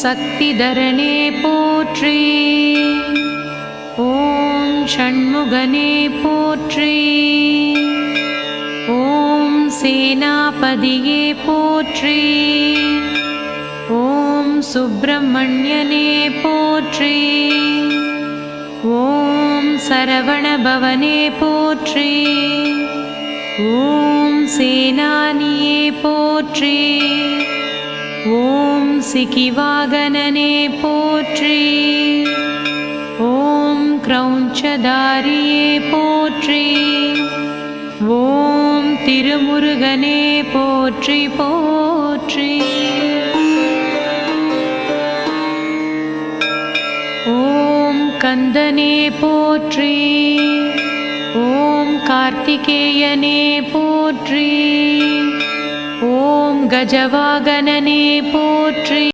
சக்திதரனே போற்றி. ஓம் ஷண்முகனே போற்றி. ஓம் சேனாபதியே போற்றி. ஓம் சுப்பிரமணியனே போற்றி. ஓம் சரவணபவனே போற்றி. ஓம் சேனானியே போற்றி. ஓம் சிகிவாகனனே போற்றி. ஓம் க்ரௌஞ்சதாரியே போற்றி. ஓம் திருமுருகனே போற்றி போற்றி. ஓம் கந்தனே போற்றி. ஓம் கார்த்திகேயனே போற்றி. ஓம் கஜவாகனனே போற்றி.